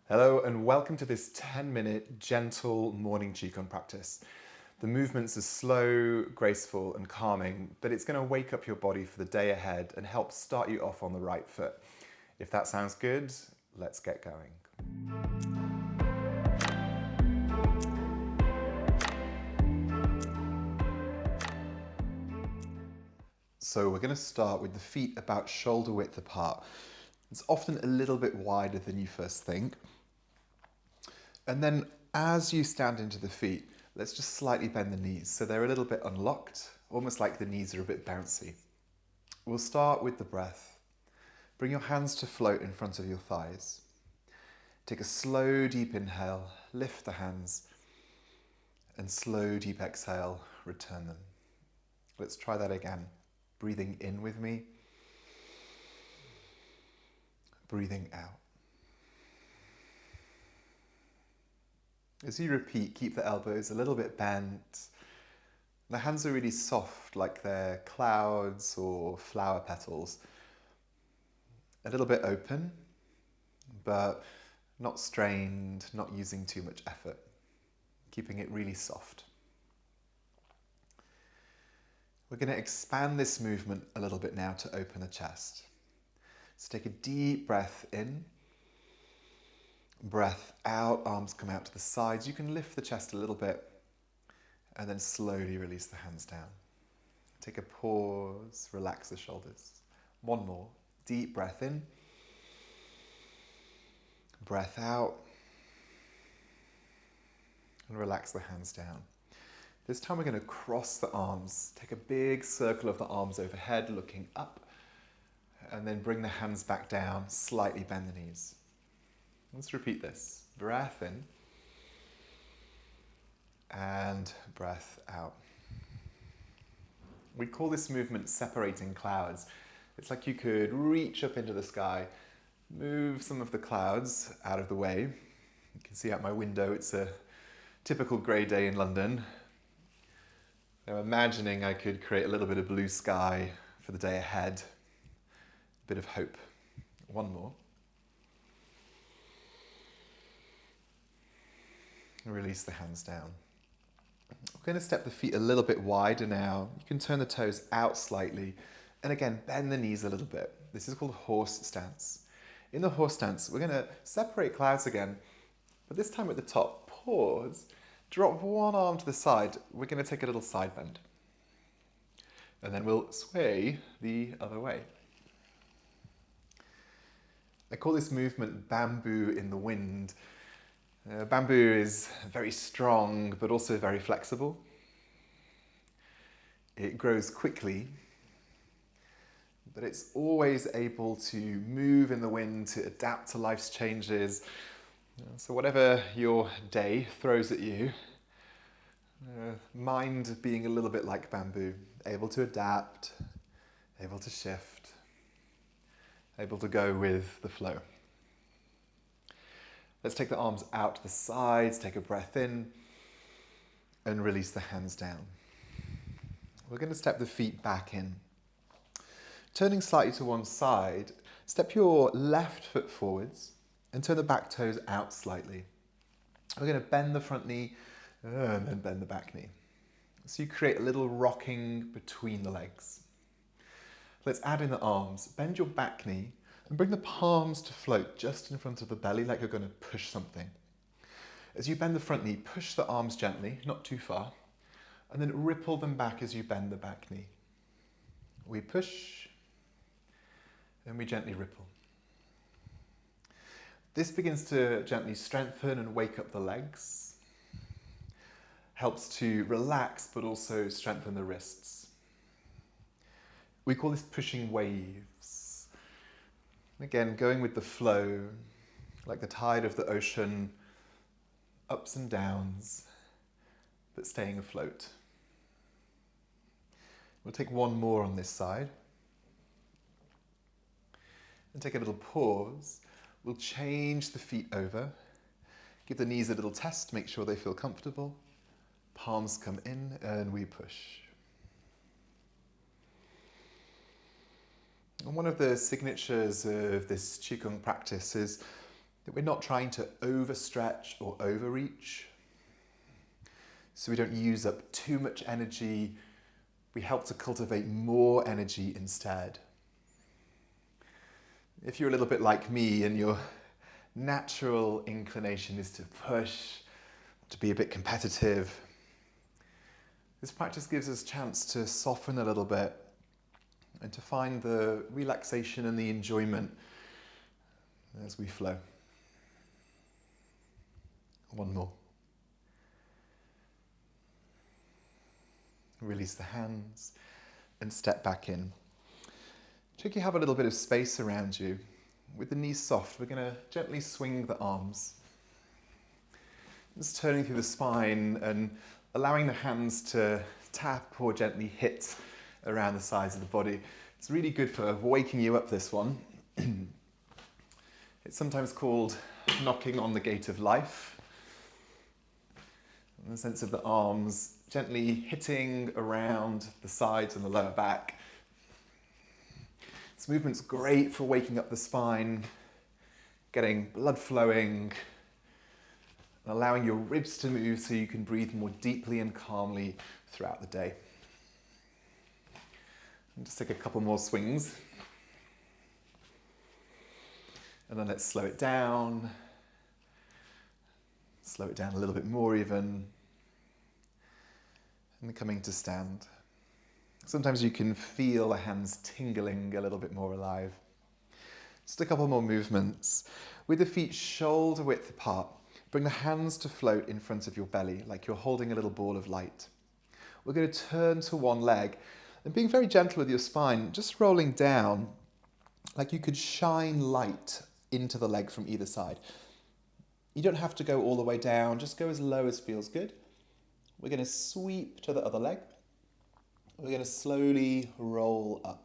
Hello and welcome to this 10-minute gentle morning Qigong practice. The movements are slow, graceful and calming, but it's going to wake up your body for the day ahead and help start you off on the right foot. If that sounds good, let's get going. So we're going to start with the feet about shoulder width apart. It's often a little bit wider than you first think. And then as you stand into the feet, let's just slightly bend the knees so they're a little bit unlocked, almost like the knees are a bit bouncy. We'll start with the breath. Bring your hands to float in front of your thighs. Take a slow, deep inhale, lift the hands, and slow, deep exhale, return them. Let's try that again. Breathing in with me, breathing out. As you repeat, keep the elbows a little bit bent. The hands are really soft, like they're clouds or flower petals. A little bit open, but not strained, not using too much effort. Keeping it really soft. We're going to expand this movement a little bit now to open the chest. So take a deep breath in. Breath out, arms come out to the sides. You can lift the chest a little bit and then slowly release the hands down. Take a pause, relax the shoulders. One more. Deep breath in. Breath out. And relax the hands down. This time we're going to cross the arms. Take a big circle of the arms overhead, looking up. And then bring the hands back down, slightly bend the knees. Let's repeat this. Breath in and breath out. We call this movement separating clouds. It's like you could reach up into the sky, move some of the clouds out of the way. You can see out my window, it's a typical grey day in London. I'm imagining I could create a little bit of blue sky for the day ahead. A bit of hope. One more. Release the hands down. We're going to step the feet a little bit wider now. You can turn the toes out slightly. And again, bend the knees a little bit. This is called horse stance. In the horse stance, we're going to separate clouds again, but this time at the top. Pause. Drop one arm to the side. We're going to take a little side bend. And then we'll sway the other way. I call this movement bamboo in the wind. Bamboo is very strong, but also very flexible. It grows quickly, but it's always able to move in the wind, to adapt to life's changes. So whatever your day throws at you, mind being a little bit like bamboo, able to adapt, able to shift, able to go with the flow. Let's take the arms out to the sides, take a breath in, and release the hands down. We're going to step the feet back in. Turning slightly to one side, step your left foot forwards and turn the back toes out slightly. We're going to bend the front knee and then bend the back knee. So you create a little rocking between the legs. Let's add in the arms. Bend your back knee and bring the palms to float just in front of the belly like you're going to push something. As you bend the front knee, push the arms gently, not too far, and then ripple them back as you bend the back knee. We push and we gently ripple. This begins to gently strengthen and wake up the legs. Helps to relax but also strengthen the wrists. We call this pushing waves. Again, going with the flow, like the tide of the ocean, ups and downs, but staying afloat. We'll take one more on this side. And take a little pause. We'll change the feet over. Give the knees a little test, make sure they feel comfortable. Palms come in and we push. And one of the signatures of this Qigong practice is that we're not trying to overstretch or overreach, so we don't use up too much energy. We help to cultivate more energy instead. If you're a little bit like me and your natural inclination is to push, to be a bit competitive, this practice gives us a chance to soften a little bit and to find the relaxation and the enjoyment as we flow. One more. Release the hands and step back in. Check you have a little bit of space around you. With the knees soft, we're going to gently swing the arms. Just turning through the spine and allowing the hands to tap or gently hit around the sides of the body. It's really good for waking you up, this one. It's sometimes called knocking on the gate of life. In the sense of the arms gently hitting around the sides and the lower back. This movement's great for waking up the spine, getting blood flowing, and allowing your ribs to move so you can breathe more deeply and calmly throughout the day. And just take a couple more swings. And then let's slow it down. Slow it down a little bit more even. And coming to stand. Sometimes you can feel the hands tingling a little bit more alive. Just a couple more movements. With the feet shoulder width apart, bring the hands to float in front of your belly, like you're holding a little ball of light. We're going to turn to one leg, and being very gentle with your spine, just rolling down, like you could shine light into the leg from either side. You don't have to go all the way down, just go as low as feels good. We're going to sweep to the other leg. We're going to slowly roll up.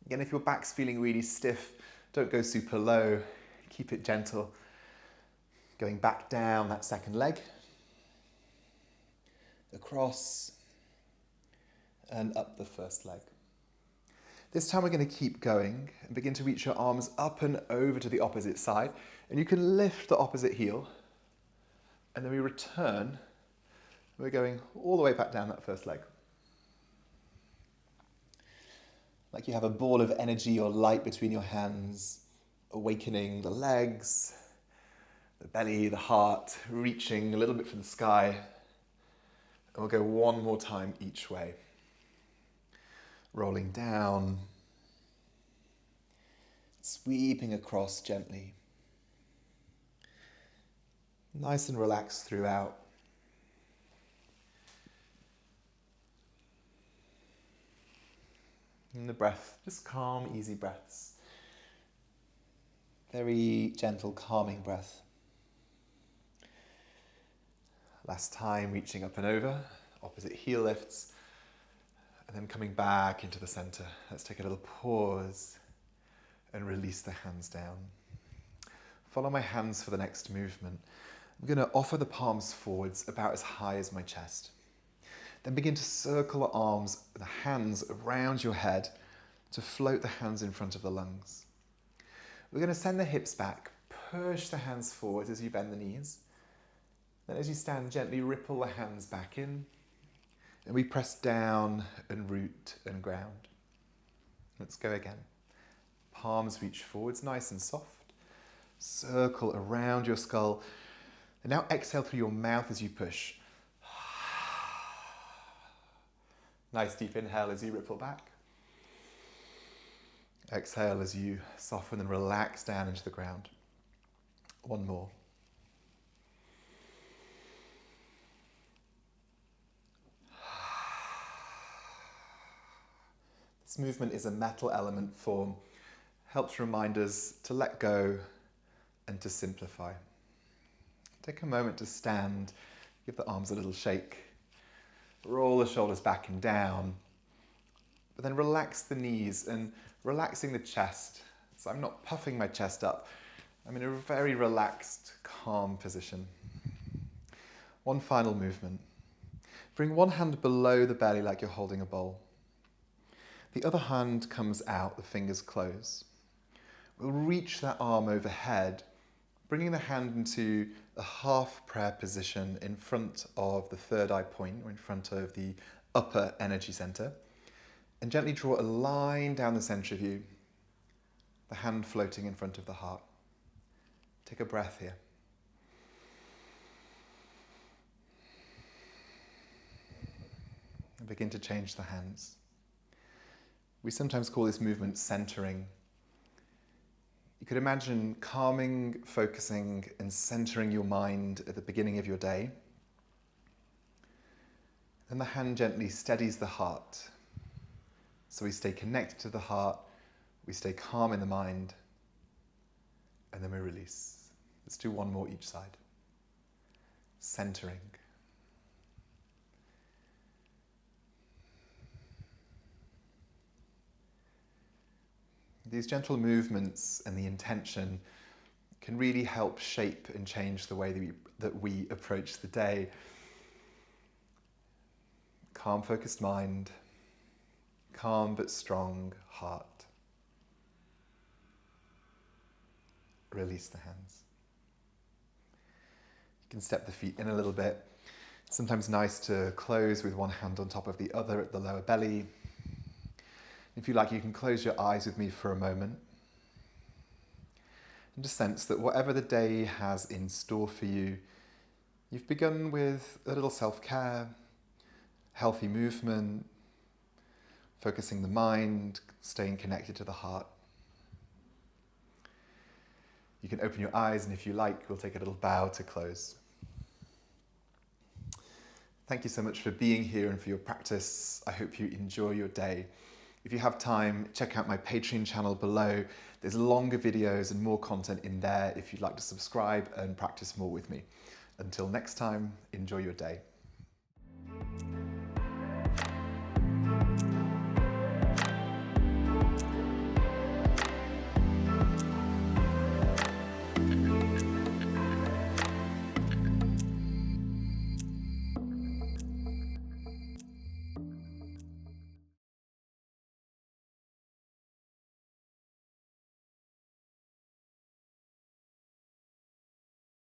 Again, if your back's feeling really stiff, don't go super low. Keep it gentle. Going back down that second leg. Across and up the first leg. This time we're going to keep going and begin to reach your arms up and over to the opposite side. And you can lift the opposite heel. And then we return. We're going all the way back down that first leg. Like you have a ball of energy or light between your hands, awakening the legs, the belly, the heart, reaching a little bit for the sky. And we'll go one more time each way. Rolling down, sweeping across gently. Nice and relaxed throughout. And the breath, just calm, easy breaths. Very gentle, calming breath. Last time, reaching up and over, opposite heel lifts, and then coming back into the center. Let's take a little pause and release the hands down. Follow my hands for the next movement. I'm going to offer the palms forwards about as high as my chest. Then begin to circle the arms, the hands around your head to float the hands in front of the lungs. We're going to send the hips back, push the hands forward as you bend the knees. Then as you stand, gently ripple the hands back in. And we press down and root and ground. Let's go again. Palms reach forwards, nice and soft. Circle around your skull. And now exhale through your mouth as you push. Nice deep inhale as you ripple back. Exhale as you soften and relax down into the ground. One more. This movement is a metal element form. Helps remind us to let go and to simplify. Take a moment to stand. Give the arms a little shake. Roll the shoulders back and down, but then relax the knees and relaxing the chest. So I'm not puffing my chest up. I'm in a very relaxed, calm position. One final movement. Bring one hand below the belly like you're holding a bowl. The other hand comes out, the fingers close. We'll reach that arm overhead, bringing the hand into a half prayer position in front of the third eye point, or in front of the upper energy center, and gently draw a line down the center of you, the hand floating in front of the heart. Take a breath here. And begin to change the hands. We sometimes call this movement centering. You could imagine calming, focusing, and centering your mind at the beginning of your day. Then the hand gently steadies the heart. So we stay connected to the heart, we stay calm in the mind, and then we release. Let's do one more each side. Centering. These gentle movements and the intention can really help shape and change the way that we approach the day. Calm, focused mind, calm but strong heart. Release the hands. You can step the feet in a little bit. Sometimes nice to close with one hand on top of the other at the lower belly. If you like, you can close your eyes with me for a moment and just sense that whatever the day has in store for you, you've begun with a little self-care, healthy movement, focusing the mind, staying connected to the heart. You can open your eyes, and if you like, we'll take a little bow to close. Thank you so much for being here and for your practice. I hope you enjoy your day. If you have time, check out my Patreon channel below. There's longer videos and more content in there if you'd like to subscribe and practice more with me. Until next time, enjoy your day.